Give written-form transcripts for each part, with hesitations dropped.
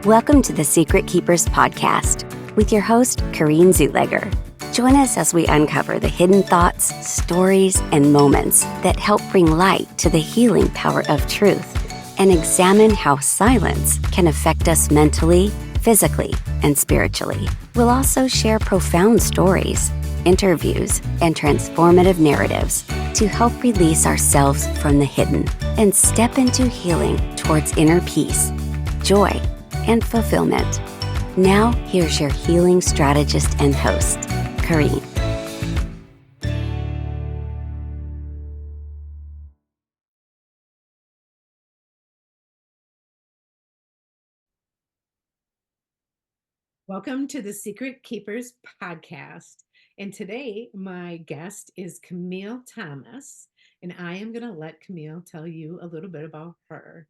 Welcome to the Secret Keepers podcast with your host, Kareen Zutleger. Join us as we uncover the hidden thoughts, stories, and moments that help bring light to the healing power of truth and examine how silence can affect us mentally, physically, and spiritually. We'll also share profound stories, interviews, and transformative narratives to help release ourselves from the hidden and step into healing towards inner peace, joy, and fulfillment. Now, here's your healing strategist and host, Kareen. Welcome to the Secret Keepers podcast. And today, my guest is Kamille Thomas, and I am going to let Kamille tell you a little bit about her.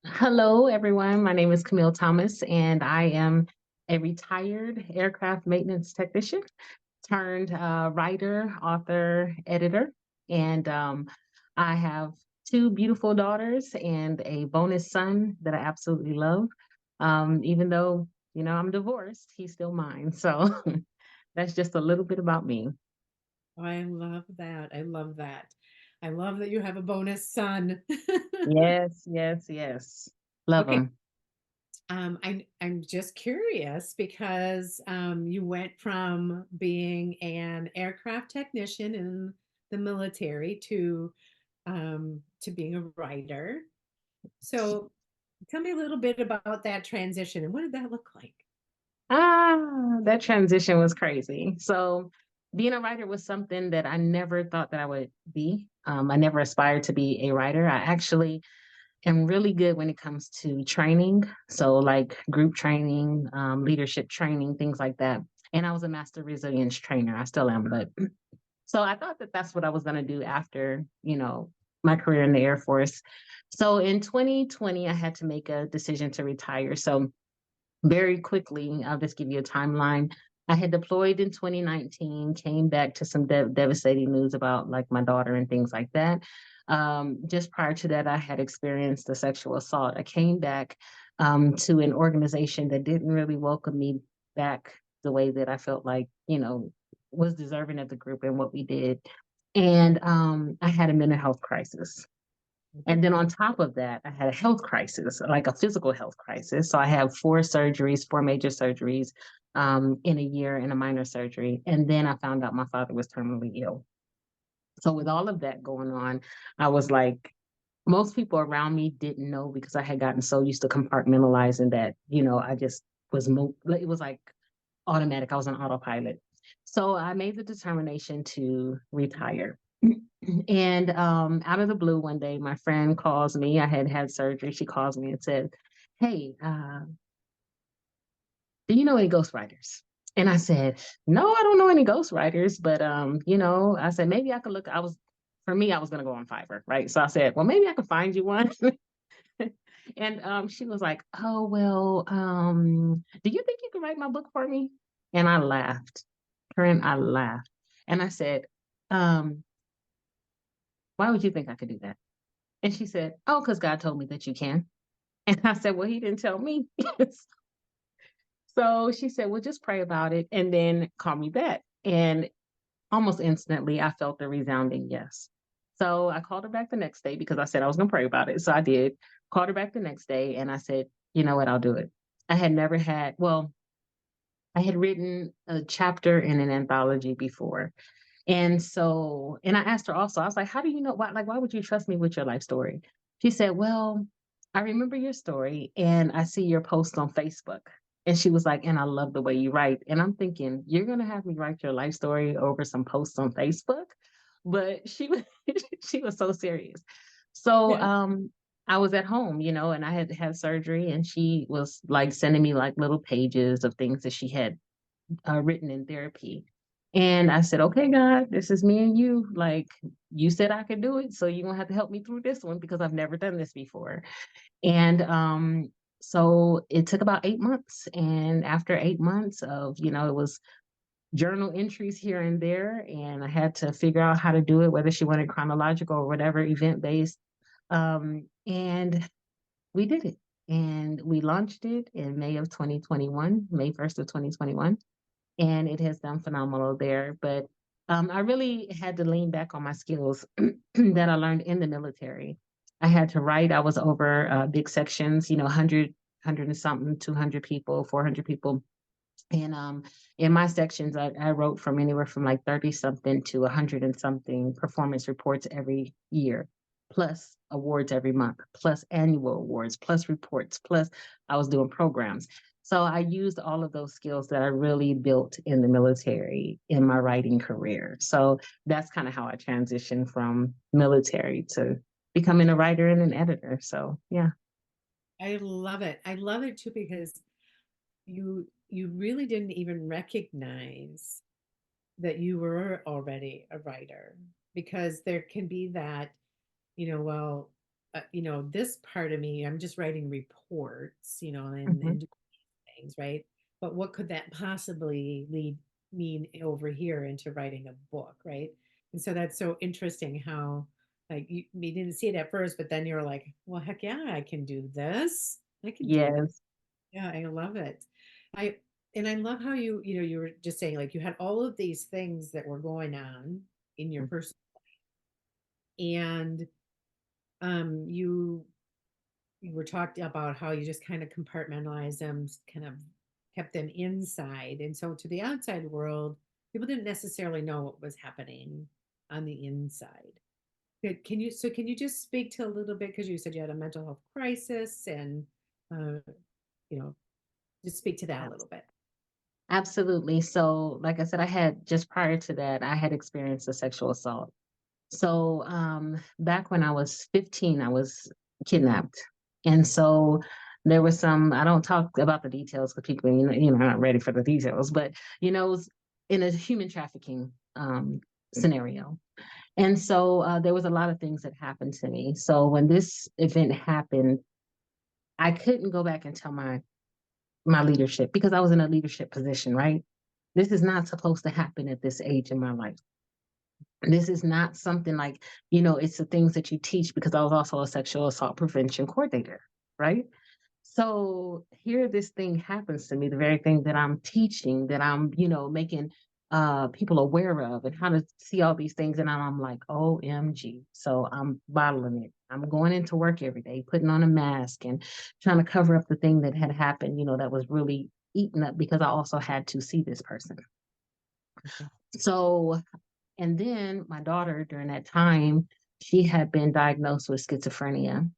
Hello, everyone. My name is Kamille Thomas, and I am a retired aircraft maintenance technician turned writer, author, editor. And I have two beautiful daughters and a bonus son that I absolutely love. Even though, I'm divorced, he's still mine. So that's just a little bit about me. I love that. I love that. I love that you have a bonus son. Yes, yes, yes. Love Okay. him. I'm just curious because you went from being an aircraft technician in the military to being a writer. So tell me a little bit about that transition and what did that look like? That transition was crazy. So being a writer was something that I never thought that I would be. I never aspired to be a writer. I actually am really good when it comes to training. So like group training, leadership training, things like that. And I was a master resilience trainer. I still am, but so I thought that that's what I was going to do after, my career in the Air Force. So in 2020, I had to make a decision to retire. So very quickly, I'll just give you a timeline. I had deployed in 2019, came back to some devastating news about like my daughter and things like that. Just prior to that, I had experienced a sexual assault. I came back to an organization that didn't really welcome me back the way that I felt like, was deserving of the group and what we did. And I had a mental health crisis. And then on top of that, I had a health crisis, like a physical health crisis. So I have four major surgeries in a year and a minor surgery. And then I found out my father was terminally ill. So with all of that going on, I was like, most people around me didn't know because I had gotten so used to compartmentalizing that, I just was, it was like automatic. I was on autopilot. So I made the determination to retire. And out of the blue, one day, my friend calls me. I had had surgery. She calls me and said, "Hey, do you know any ghostwriters?" And I said, "No, I don't know any ghostwriters, but I said maybe I could look." For me, I was gonna go on Fiverr, right? So I said, "Well, maybe I could find you one." And she was like, "Oh well, do you think you could write my book for me?" And I laughed. Karen, I laughed, and I said, um, "Why would you think I could do that?" And she said, "Oh, because God told me that you can." And I said, "Well, he didn't tell me." So she said, "Well, just pray about it and then call me back." And almost instantly, I felt a resounding yes. So I called her back the next day because I said I was going to pray about it. So I did. Called her back the next day and I said, "You know what? I'll do it." I had never had, well, I had written a chapter in an anthology before. And I asked her also, I was like, "How do you know? Why would you trust me with your life story?" She said, "Well, I remember your story and I see your post on Facebook." And she was like, "And I love the way you write." And I'm thinking, you're going to have me write your life story over some posts on Facebook? But she was, she was so serious. So, Yeah. I was at home, and I had had surgery and she was like sending me like little pages of things that she had written in therapy. And I said, "Okay, God, this is me and you. Like, you said I could do it. So you're going to have to help me through this one because I've never done this before." And so it took about 8 months. And after 8 months of, it was journal entries here and there. And I had to figure out how to do it, whether she wanted chronological or whatever, event based. And we did it. and we launched it in May of 2021, May 1st of 2021, and it has done phenomenal there. But I really had to lean back on my skills that I learned in the military. I had to write. I was over big sections, 100 and something, 200 people, 400 people. And in my sections, I wrote from anywhere from like 30 something to 100 and something performance reports every year, plus awards every month, plus annual awards, plus reports, plus I was doing programs. So I used all of those skills that I really built in the military in my writing career. So that's kind of how I transitioned from military to becoming a writer and an editor. So yeah. I love it. I love it too because you really didn't even recognize that you were already a writer, because there can be that, well, this part of me, I'm just writing reports, Mhm. and doing things, right? But what could that possibly mean over here into writing a book, right? And so that's so interesting how, like, you didn't see it at first, but then you're like, well, heck yeah, I can do this. I can do this. Yes. Yeah, I love it. I and I love how you were just saying, like, you had all of these things that were going on in your personal, and you were talked about how you just kind of compartmentalized them, kind of kept them inside. And so to the outside world, people didn't necessarily know what was happening on the inside. Can you just speak to a little bit, because you said you had a mental health crisis, and uh, you know, just speak to that a little bit. Absolutely. So, like I said, I had just prior to that, I had experienced a sexual assault. So, back when I was 15, I was kidnapped. And so there was some, I don't talk about the details because people, are not ready for the details, but, it was in a human trafficking scenario. And so there was a lot of things that happened to me. So when this event happened, I couldn't go back and tell my leadership because I was in a leadership position, right? This is not supposed to happen at this age in my life. This is not something like, it's the things that you teach because I was also a sexual assault prevention coordinator, right? So here this thing happens to me, the very thing that I'm teaching, that I'm, making people aware of and how to see all these things. And I'm like, OMG. So I'm bottling it. I'm going into work every day, putting on a mask and trying to cover up the thing that had happened, that was really eaten up because I also had to see this person. So, and then my daughter during that time, she had been diagnosed with schizophrenia.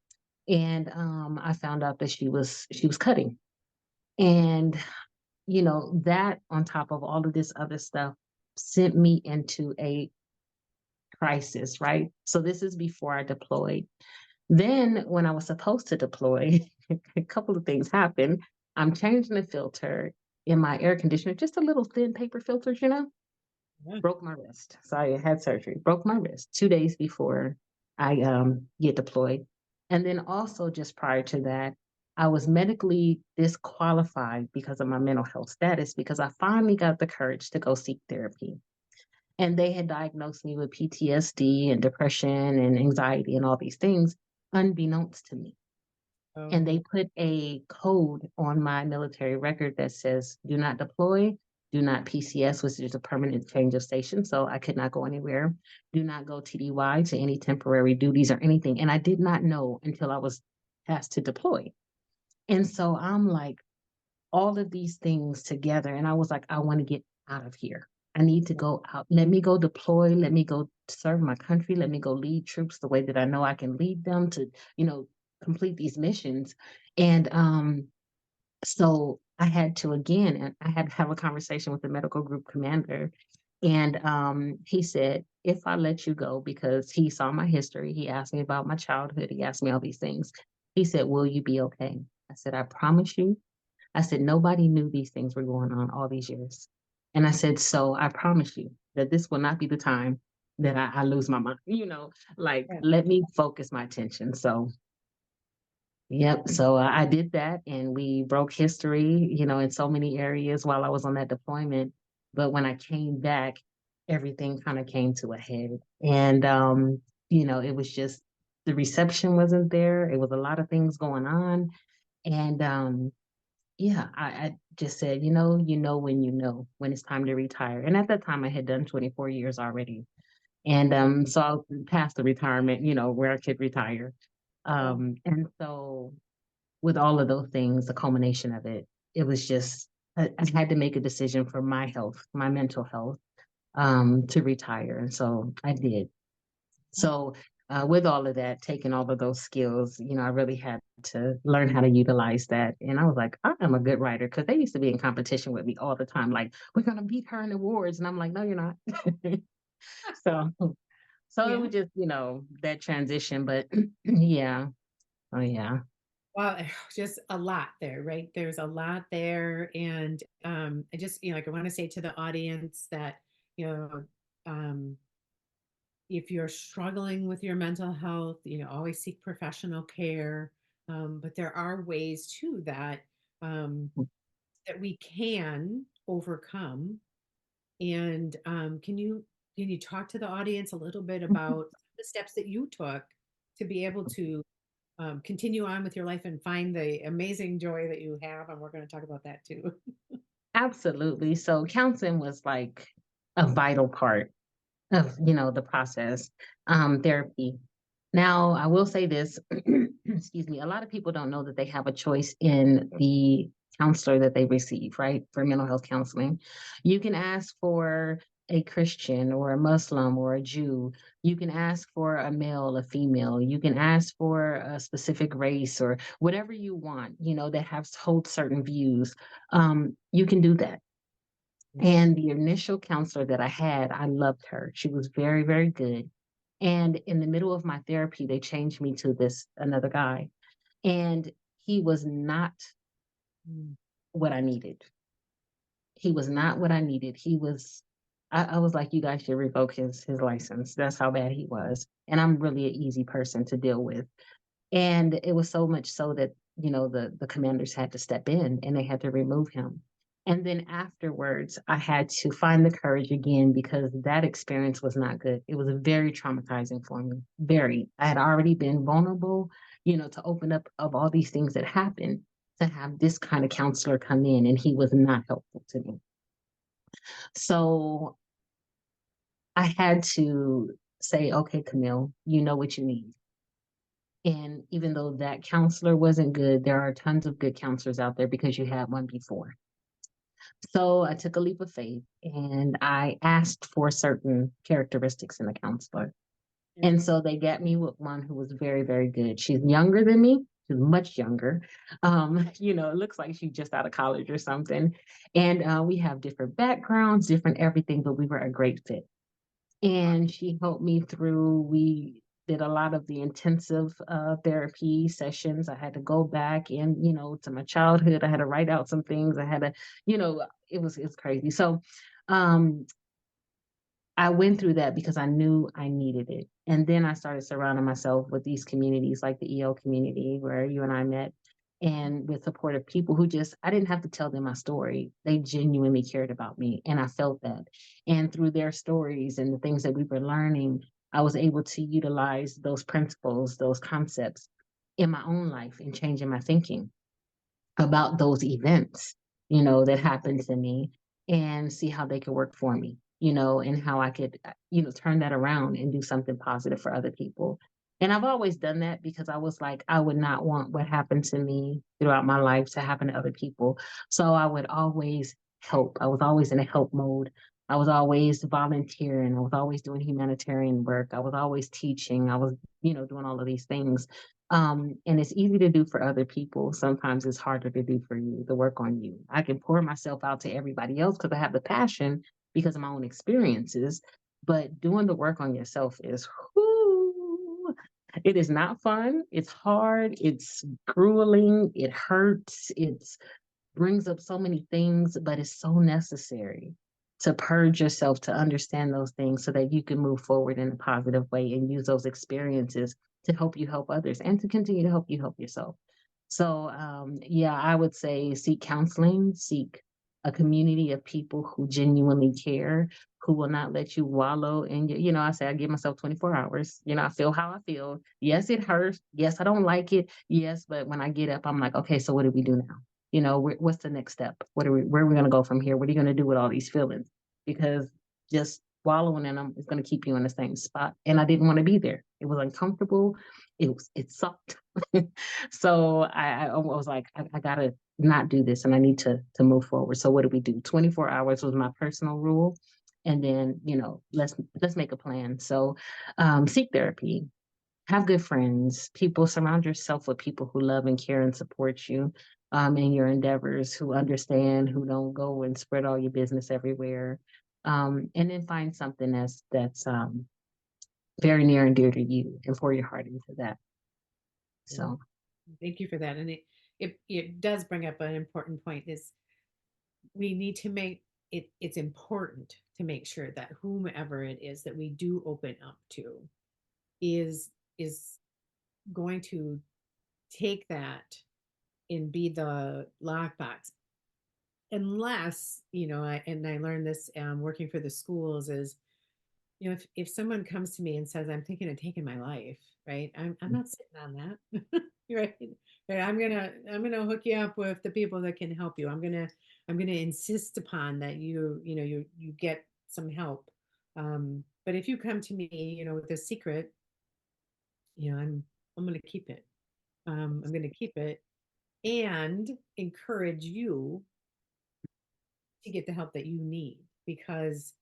And I found out that she was cutting. And, that on top of all of this other stuff sent me into a crisis, right? So this is before I deployed. Then when I was supposed to deploy, a couple of things happened. I'm changing the filter in my air conditioner, just a little thin paper filters, Yeah. broke my wrist. So I had surgery, broke my wrist 2 days before I get deployed. And then also just prior to that, I was medically disqualified because of my mental health status because I finally got the courage to go seek therapy. And they had diagnosed me with PTSD and depression and anxiety and all these things unbeknownst to me. And they Oh, put a code on my military record that says do not deploy, do not PCS, which is a permanent change of station. So I could not go anywhere. Do not go TDY to any temporary duties or anything. And I did not know until I was asked to deploy. And so I'm like, all of these things together. And I was like, I want to get out of here. I need to go out. Let me go deploy. Let me go serve my country. Let me go lead troops the way that I know I can lead them to, complete these missions. And so I had to again, and I had to have a conversation with the medical group commander. And he said, if I let you go, because he saw my history, he asked me about my childhood, he asked me all these things. He said, will you be okay? I said, I promise you. I said, nobody knew these things were going on all these years. And I said, so I promise you that this will not be the time that I lose my mind, like yeah. let me focus my attention. So, yep. So I did that and we broke history, in so many areas while I was on that deployment. But when I came back, everything kind of came to a head. And, it was just the reception wasn't there. It was a lot of things going on And yeah, I just said, when it's time to retire. And at that time, I had done 24 years already. And so I was past the retirement, where I could retire. Yeah. And so with all of those things, the culmination of it, it was just, I had to make a decision for my health, my mental health, to retire. And so I did. So, with all of that, taking all of those skills, I really had to learn how to utilize that. And I was like, I am a good writer because they used to be in competition with me all the time. Like, we're going to beat her in awards. And I'm like, no, you're not. so, so it Yeah. was just, that transition. But yeah. Oh, yeah. Well, just a lot there, right? There's a lot there. And I just, like I want to say to the audience that, you know, um, if you're struggling with your mental health, always seek professional care. But there are ways too um, that we can overcome. And can you talk to the audience a little bit about the steps that you took to be able to continue on with your life and find the amazing joy that you have? And we're going to talk about that too. Absolutely. So counseling was like a vital part of, the process, therapy. Now, I will say this, excuse me, a lot of people don't know that they have a choice in the counselor that they receive, right? For mental health counseling. You can ask for a Christian or a Muslim or a Jew. You can ask for a male, a female. You can ask for a specific race or whatever you want, that hold certain views. You can do that. And the initial counselor that I had, I loved her. She was very, very good. And in the middle of my therapy, they changed me to this another guy. And he was not Mm. what I needed. He was not what I needed. I was like, you guys should revoke his license. That's how bad he was. And I'm really an easy person to deal with. And it was so much so that, the commanders had to step in and they had to remove him. And then afterwards, I had to find the courage again because that experience was not good. It was very traumatizing for me. Very. I had already been vulnerable, to open up of all these things that happened, to have this kind of counselor come in and he was not helpful to me. So I had to say, okay, Kamille, you know what you need. And even though that counselor wasn't good, there are tons of good counselors out there because you had one before. So I took a leap of faith and I asked for certain characteristics in a counselor. Yeah. And so they got me with one who was very, very good. She's younger than me. She's much younger. It looks like she's just out of college or something. And we have different backgrounds, different everything, but we were a great fit. And she helped me through. We did a lot of the intensive therapy sessions. I had to go back and, to my childhood. I had to write out some things. I had to, it's crazy. So um, I went through that because I knew I needed it. And then I started surrounding myself with these communities like the EO community where you and I met and with supportive people who I didn't have to tell them my story. They genuinely cared about me and I felt that. And through their stories and the things that we were learning, I was able to utilize those principles, those concepts in my own life and changing my thinking about those events, that happened to me and see how they could work for me, and how I could, turn that around and do something positive for other people. And I've always done that because I was like, I would not want what happened to me throughout my life to happen to other people. So I would always help. I was always in a help mode. I was always volunteering. I was always doing humanitarian work. I was always teaching. I was, doing all of these things. And it's easy to do for other people. Sometimes it's harder to do for you, the work on you. I can pour myself out to everybody else because I have the passion because of my own experiences. But doing the work on yourself is, whoo, it is not fun. It's hard. It's grueling. It hurts. It's brings up so many things, but it's so necessary to purge yourself, to understand those things so that you can move forward in a positive way and use those experiences to help you help others and to continue to help you help yourself. So, yeah, I would say seek counseling, seek a community of people who genuinely care, who will not let you wallow in your, I say I give myself 24 hours. I feel how I feel. Yes, it hurts. Yes, I don't like it. Yes, but when I get up, I'm like, okay, so what do we do now? What's the next step? Where are we going to go from here? What are you going to do with all these feelings? Because just wallowing in them is going to keep you in the same spot. And I didn't want to be there. It was uncomfortable. It sucked. So I was like, I gotta not do this and I need to move forward. So what do we do? 24 hours was my personal rule. And then, let's make a plan. So seek therapy, have good friends, people, surround yourself with people who love and care and support you in your endeavors, who understand, who don't go and spread all your business everywhere. And then find something that's very near and dear to you and pour your heart into that. Yeah. So Thank you for that. And it does bring up an important point is we need to make it's important to make sure that whomever it is that we do open up to is going to take that and be the lockbox. Unless, I learned this working for the schools is, if someone comes to me and says, I'm thinking of taking my life, right? I'm not sitting on that. Right. Right. I'm gonna hook you up with the people that can help you. I'm gonna insist upon that you get some help. But if you come to me, with a secret, I'm gonna keep it. I'm gonna keep it and encourage you to get the help that you need because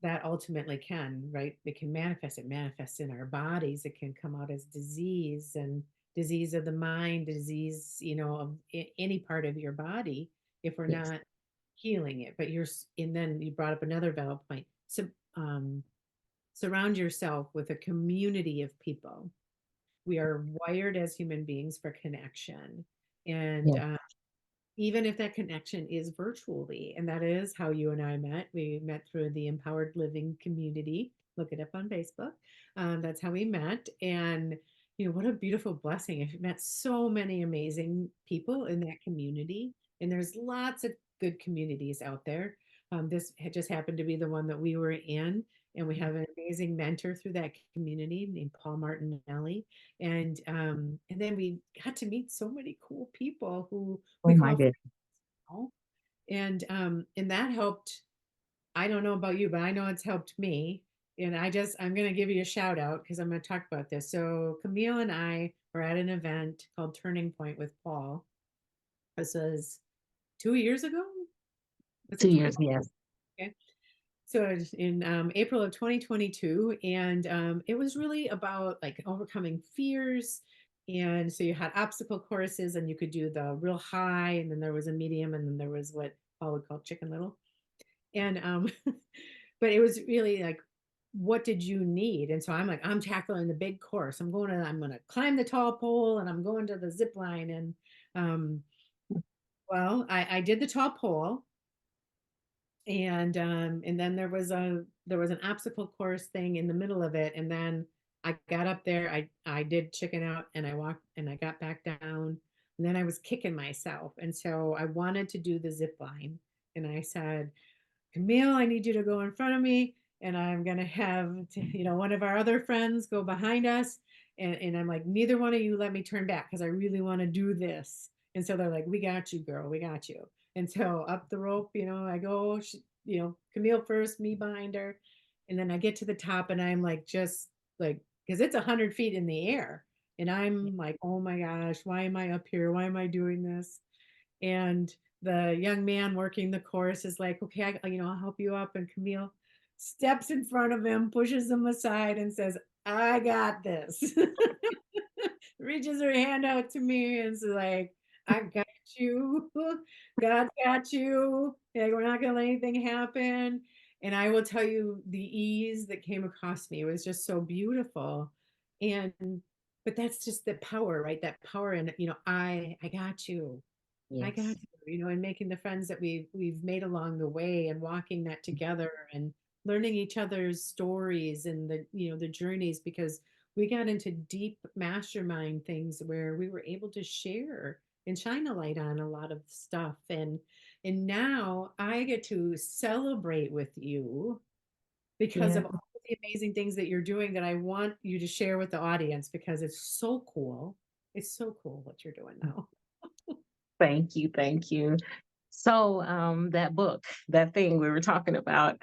that ultimately can, right? It can manifest. It manifests in our bodies. It can come out as disease and disease of the mind, disease, of any part of your body if we're yes, not healing it. But and then you brought up another valid point. So, surround yourself with a community of people. We are wired as human beings for connection. And yes, even if that connection is virtually. And that is how you and I met. We met through the Empowered Living community. Look it up on Facebook. That's how we met. And, what a beautiful blessing. I've met so many amazing people in that community. And there's lots of good communities out there. This had just happened to be the one that we were in. And we have an amazing mentor through that community named Paul Martinelli. And then we got to meet so many cool people who oh we my call goodness. friends. And that helped. I don't know about you, but I know it's helped me. And I'm going to give you a shout out because I'm going to talk about this. So Camille and I were at an event called Turning Point with Paul. This was 2 years ago. Was Two it 2 years? years, yes. Okay. So it was in April of 2022, and it was really about like overcoming fears. And so you had obstacle courses, and you could do the real high, and then there was a medium, and then there was what Paul would call Chicken Little. And but it was really like, what did you need? And so I'm like, I'm tackling the big course. I'm gonna climb the tall pole, and I'm going to the zip line. And um, well, I did the tall pole, and then there was an obstacle course thing in the middle of it, and then I got up there, I did chicken out, and I walked and I got back down, and then I was kicking myself, and so I wanted to do the zip line, and I said, Camille, I need you to go in front of me, and I'm gonna have one of our other friends go behind us, and I'm like, neither one of you let me turn back because I really want to do this. And so they're like, we got you, girl, we got you. And so up the rope, I go, Camille first, me behind her, and then I get to the top, and I'm like, just like, because it's 100 feet in the air, and I'm like, oh my gosh, why am I up here? Why am I doing this? And the young man working the course is like, okay, I'll help you up. And Camille steps in front of him, pushes him aside, and says, I got this. Reaches her hand out to me and is like, I got you. God got you. Like, we're not going to let anything happen. And I will tell you the ease that came across me. It was just so beautiful. And, but that's just the power, right? That power. And, I got you. I got Yes. you, and making the friends that we've made along the way and walking that together and learning each other's stories and the journeys because we got into deep mastermind things where we were able to share and shine a light on a lot of stuff. And And now I get to celebrate with you because Yeah. of all of the amazing things that you're doing that I want you to share with the audience because it's so cool. It's so cool what you're doing now. Thank you. Thank you. So that book, that thing we were talking about,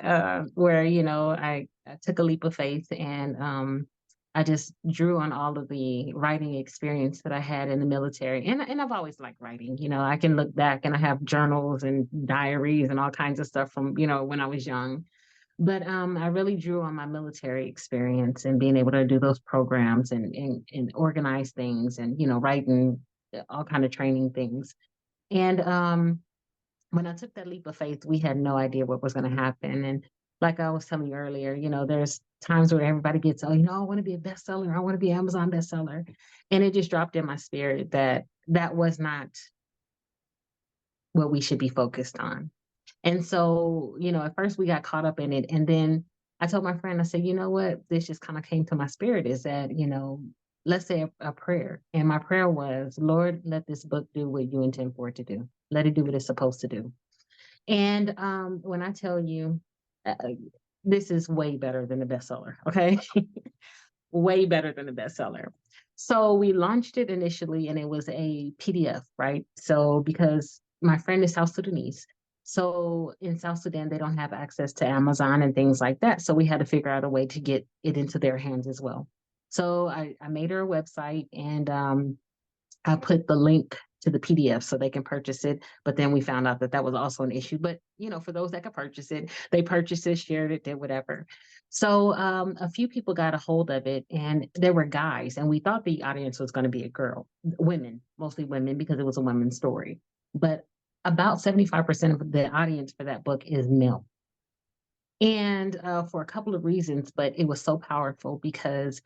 where, I took a leap of faith and I just drew on all of the writing experience that I had in the military. And I've always liked writing. I can look back and I have journals and diaries and all kinds of stuff from, when I was young. But I really drew on my military experience and being able to do those programs and organize things and, writing all kind of training things. And when I took that leap of faith, we had no idea what was going to happen. And like I was telling you earlier, there's times where everybody gets, oh, I want to be a bestseller. I want to be an Amazon bestseller. And it just dropped in my spirit that that was not what we should be focused on. And so, at first we got caught up in it. And then I told my friend, I said, you know what? This just kind of came to my spirit is that, let's say a prayer. And my prayer was, Lord, let this book do what you intend for it to do. Let it do what it's supposed to do. And when I tell you, uh, this is way better than a bestseller, okay? Way better than a bestseller. So we launched it initially and it was a PDF, right? So because my friend is South Sudanese. So in South Sudan, they don't have access to Amazon and things like that. So we had to figure out a way to get it into their hands as well. So I made her a website and I put the link to the PDF so they can purchase it. But then we found out that that was also an issue. But, for those that could purchase it, they purchased it, shared it, did whatever. So a few people got a hold of it and there were guys. And we thought the audience was going to be a girl, women, mostly women, because it was a women's story. But about 75% of the audience for that book is male. And for a couple of reasons, but it was so powerful because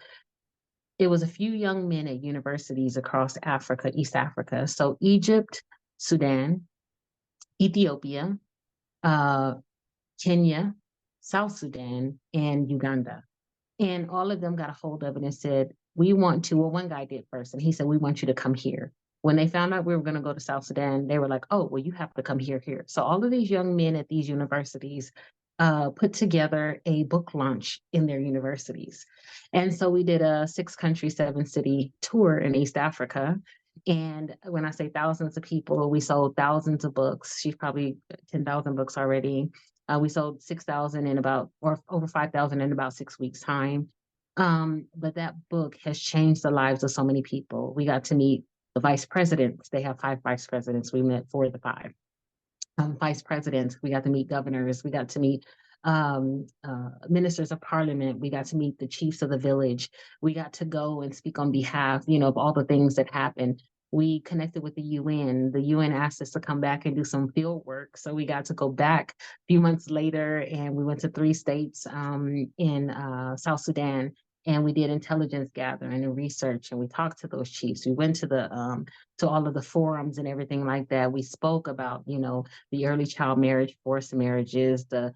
it was a few young men at universities across Africa, East Africa. So Egypt, Sudan, Ethiopia, uh, Kenya, South Sudan, and Uganda. And all of them got a hold of it and said, we want to, well, one guy did first, and he said, we want you to come here. When they found out we were going to go to South Sudan, they were like, oh, well, you have to come here. So all of these young men at these universities put together a book launch in their universities. And so we did a 6-country, 7-city tour in East Africa. And when I say thousands of people, we sold thousands of books. She's probably 10,000 books already. We sold 6,000 in about, or over 5,000 in about 6 weeks' time. But that book has changed the lives of so many people. We got to meet the vice presidents. They have 5 vice presidents. We met 4 of the 5 vice presidents. We got to meet governors. We got to meet ministers of parliament. We got to meet the chiefs of the village. We got to go and speak on behalf, of all the things that happened. We connected with the UN. The UN asked us to come back and do some field work. So we got to go back a few months later and we went to 3 states in South Sudan and we did intelligence gathering and research and we talked to those chiefs. We went to to all of the forums and everything like that. We spoke about, the early child marriage, forced marriages, the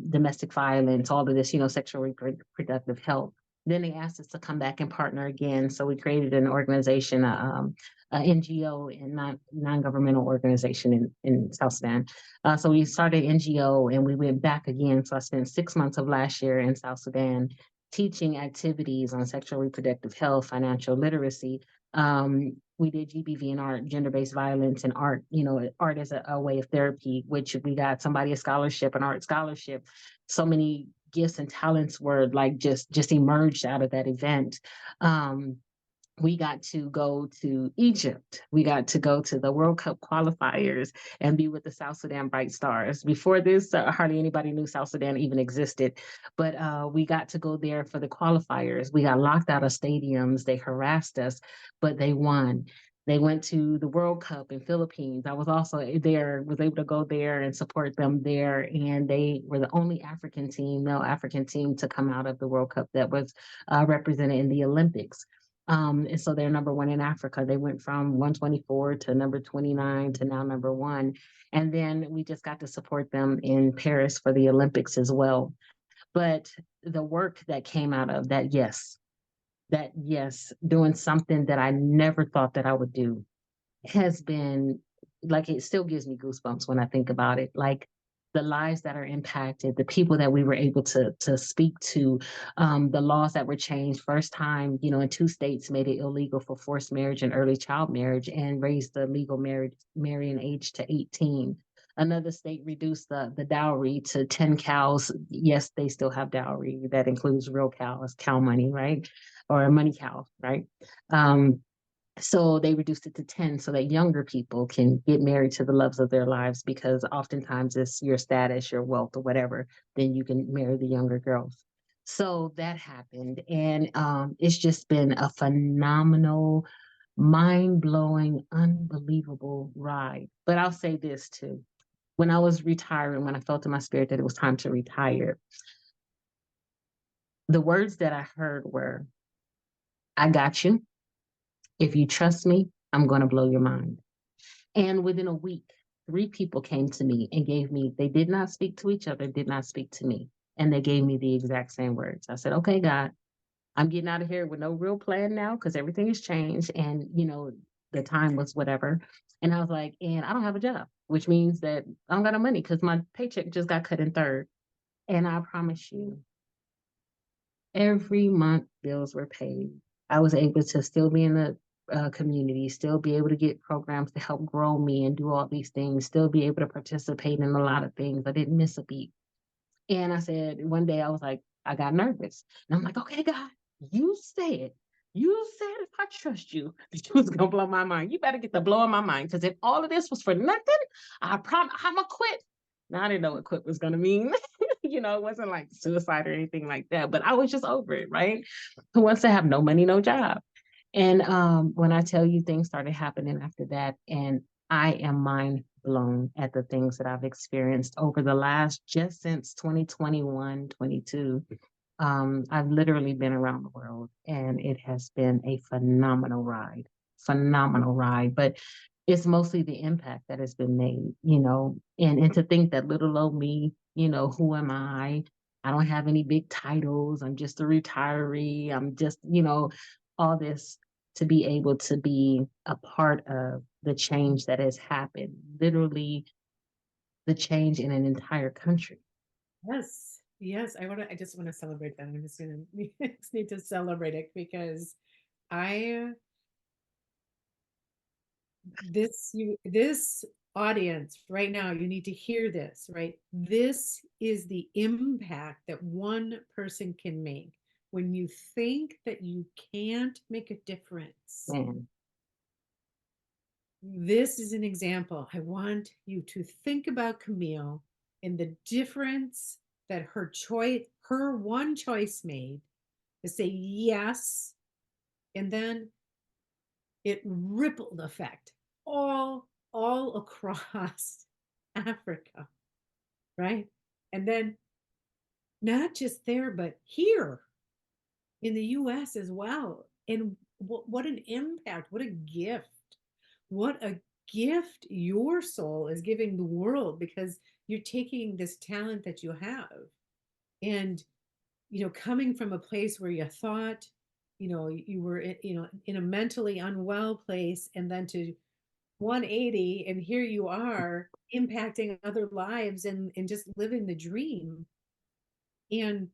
domestic violence, all of this, sexual reproductive health. Then they asked us to come back and partner again. So we created an organization, NGO and non-governmental organization in South Sudan. So we started NGO and we went back again. So I spent 6 months of last year in South Sudan teaching activities on sexual reproductive health, financial literacy. We did GBV and art, gender-based violence and art, art as a way of therapy, which we got somebody a scholarship, an art scholarship. So many gifts and talents were like just emerged out of that event. We got to go to Egypt. We got to go to the World Cup qualifiers and be with the South Sudan Bright Stars. Before this, hardly anybody knew South Sudan even existed, but we got to go there for the qualifiers. We got locked out of stadiums. They harassed us, but they won. They went to the World Cup in Philippines. I was also there, was able to go there and support them there. And they were the only male African team to come out of the World Cup that was represented in the Olympics. And so they're number 1 in Africa. They went from 124 to number 29 to now number 1. And then we just got to support them in Paris for the Olympics as well. But the work that came out of that, doing something that I never thought that I would do has been like it still gives me goosebumps when I think about it. Like the lives that are impacted, the people that we were able to speak to, the laws that were changed. First time, in 2 states made it illegal for forced marriage and early child marriage and raised the legal marrying age to 18. Another state reduced the dowry to 10 cows. Yes, they still have dowry. That includes real cows, cow money, right? Or a money cow, right? Um, so they reduced it to 10 so that younger people can get married to the loves of their lives, because oftentimes it's your status, your wealth, or whatever, then you can marry the younger girls. So that happened. And it's just been a phenomenal, mind blowing, unbelievable ride. But I'll say this too. When I was retiring, when I felt in my spirit that it was time to retire, the words that I heard were, I got you. If you trust me, I'm going to blow your mind. And within a week, 3 people came to me and gave me, they did not speak to each other, did not speak to me. And they gave me the exact same words. I said, okay, God, I'm getting out of here with no real plan now because everything has changed. And, the time was whatever. And I was like, and I don't have a job, which means that I don't got no money because my paycheck just got cut in third. And I promise you, every month bills were paid. I was able to still be in the community, still be able to get programs to help grow me and do all these things, still be able to participate in a lot of things. I didn't miss a beat. And I said, one day I was like, I got nervous. And I'm like, okay, God, you said, if I trust you, that you was going to blow my mind. You better get the blowing my mind. Because if all of this was for nothing, I promise I'm going to quit. Now, I didn't know what quit was going to mean. It wasn't like suicide or anything like that, but I was just over it, right? Who wants to have no money, no job? And when I tell you, things started happening after that, and I am mind blown at the things that I've experienced over the last, just since 2021, 22. I've literally been around the world, and it has been a phenomenal ride. But it's mostly the impact that has been made, and to think that little old me, who am I? I don't have any big titles. I'm just a retiree. I'm just, all this, to be able to be a part of the change that has happened, literally the change in an entire country. Yes. Yes. I just want to celebrate that. I'm just gonna just need to celebrate it because I this audience right now, you need to hear this, right? This is the impact that one person can make when you think that you can't make a difference. Man, This is an example. I want you to think about Kamille and the difference that her one choice made to say yes, and then it rippled effect all across Africa, right? And then not just there, but here in the US as well. And what an impact, what a gift. What a gift your soul is giving the world because you're taking this talent that you have and coming from a place where you thought you were in a mentally unwell place, and then to 180, and here you are impacting other lives and just living the dream. And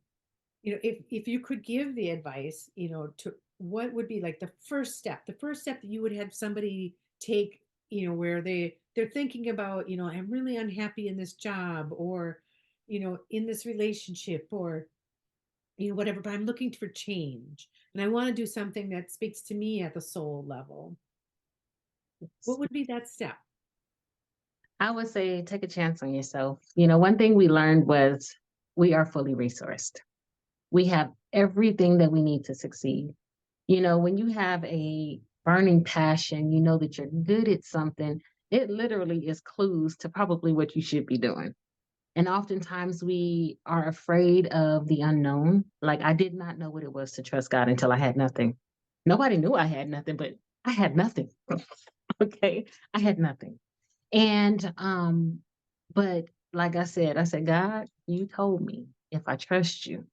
if you could give the advice, to what would be like the first step that you would have somebody take, where they're thinking about, I'm really unhappy in this job, or in this relationship, or whatever, but I'm looking for change and I want to do something that speaks to me at the soul level. What would be that step? I would say take a chance on yourself. One thing we learned was we are fully resourced. We have everything that we need to succeed. When you have a burning passion, you know that you're good at something, it literally is clues to probably what you should be doing. And oftentimes we are afraid of the unknown. Like I did not know what it was to trust God until I had nothing. Nobody knew I had nothing, but I had nothing. Okay. I had nothing. And but like I said, God, you told me if I trust you,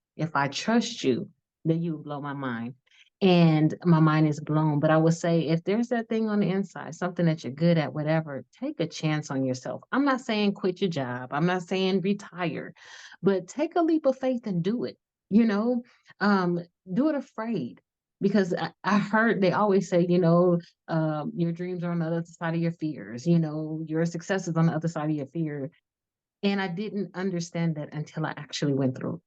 then you blow my mind. and my mind is blown. But I would say if there's that thing on the inside, something that you're good at, whatever, take a chance on yourself. I'm not saying quit your job. I'm not saying retire, but take a leap of faith and do it. You know, um, do it afraid. Because I heard they always say, your dreams are on the other side of your fears, your success is on the other side of your fear. And I didn't understand that until I actually went through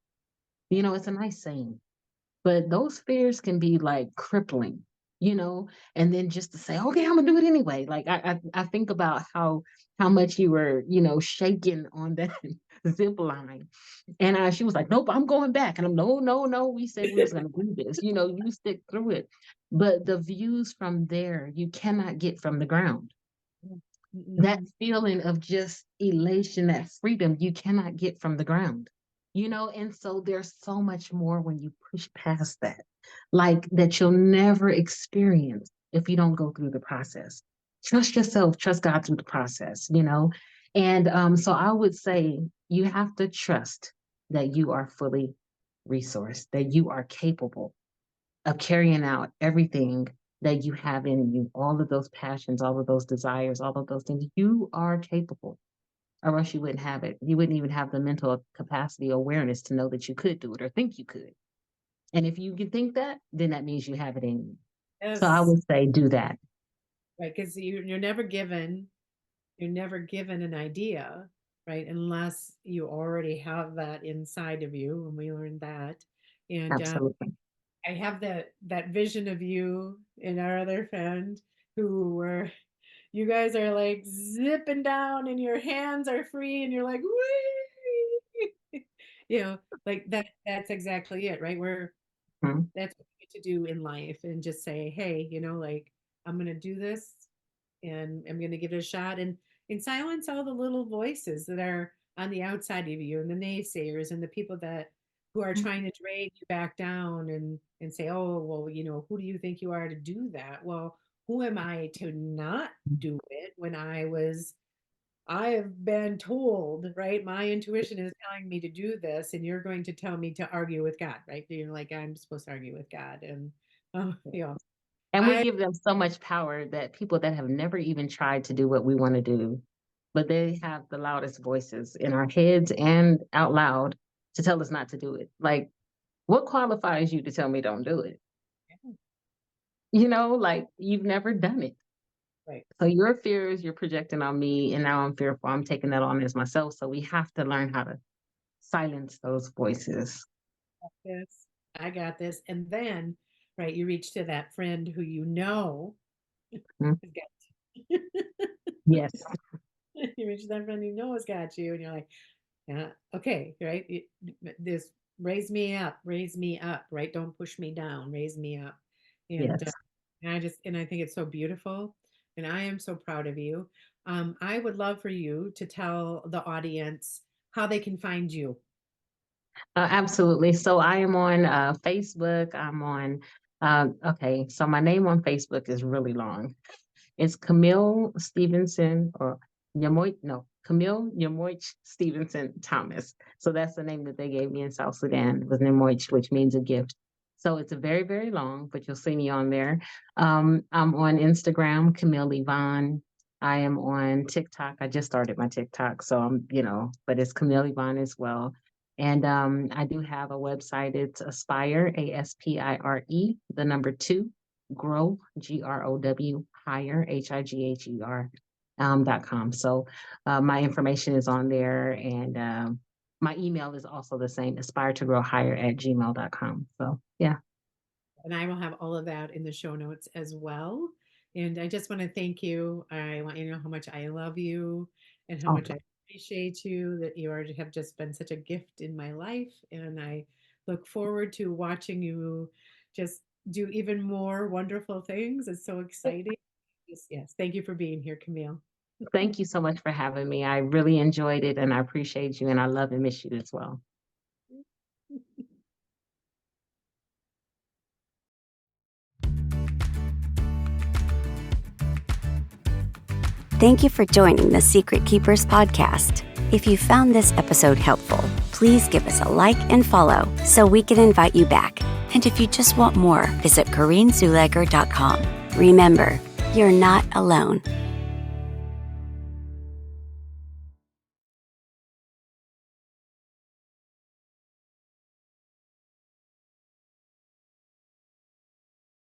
it. It's a nice saying, but those fears can be like crippling, you know, and then just to say, okay, I'm gonna do it anyway. Like I think about how much you were, shaking on that zip line. And she was like, nope, I'm going back. And I'm no, no, no. We said we was gonna do this. You stick through it. But the views from there you cannot get from the ground. That Mm-mm. feeling of just elation, that freedom, you cannot get from the ground, and so there's so much more when you push past that, like that you'll never experience if you don't go through the process. Trust yourself, trust God through the process, and so I would say you have to trust that you are fully resourced, that you are capable of carrying out everything that you have in you, all of those passions, all of those desires, all of those things. You are capable, or else you wouldn't have it. You wouldn't even have the mental capacity, awareness to know that you could do it or think you could. And if you can think that, then that means you have it in you. So I Yes, would say do that. right. Because you're never given an idea, right? Unless you already have that inside of you, and we learned that. And Absolutely. I have that vision of you and our other friend who were you guys are like zipping down and your hands are free and you're like whee! Like that's exactly it, right? Mhm. That's what we need to do in life and just say, hey, like I'm gonna do this and I'm gonna give it a shot and silence all the little voices that are on the outside of you and the naysayers and the people that who are trying to drag you back down and say, oh, well, who do you think you are to do that? Well, who am I to not do it when I have been told, right? My intuition is telling me to do this, and you're going to tell me to argue with God, right? Like I'm supposed to argue with God. And, And we I, give them so much power that people that have never even tried to do what we want to do, but they have the loudest voices in our heads and out loud to tell us not to do it. Like, what qualifies you to tell me don't do it? Like you've never done it. right. So your fears you're projecting on me, and now I'm fearful. I'm taking that on as myself. So we have to learn how to silence those voices. This, I got this. And then, right, you reach to that friend who Mhm. has got you. Yes, You reach to that friend you know has got you, and you're like, yeah, okay, right? This raise me up, right? Don't push me down, raise me up. And yes. and I think it's so beautiful, and I am so proud of you. I would love for you to tell the audience how they can find you. Absolutely. So I am on Facebook. I'm on, okay, so my name on Facebook is really long. It's Kamille Stevenson or Yamoit, no, Kamille Yamoich Stevenson Thomas. So that's the name that they gave me in South Sudan, was Yamoich, which means a gift. So it's a very, very long, but you'll see me on there. I'm on Instagram, Kamille Yvonne. I am on TikTok. I just started my TikTok, so but it's Kamille Yvonne as well. And I do have a website. It's Aspire, ASPIRE, the number two, grow, GROW, higher, HIGHER, .com. So my information is on there, and my email is also the same, aspire to grow higher at gmail.com. So yeah. And I will have all of that in the show notes as well. And I just want to thank you. I want you to know how much I love you and how much Okay. I appreciate you, that have just been such a gift in my life. And I look forward to watching you just do even more wonderful things. It's so exciting. Yes. Thank you for being here, Kamille. Thank you so much for having me. I really enjoyed it, and I appreciate you, and I love and miss you as well. Thank you for joining the Secret Keepers podcast. If you found this episode helpful, please give us a like and follow so we can invite you back. And if you just want more, visit CorrineZuleger.com. Remember, you're not alone.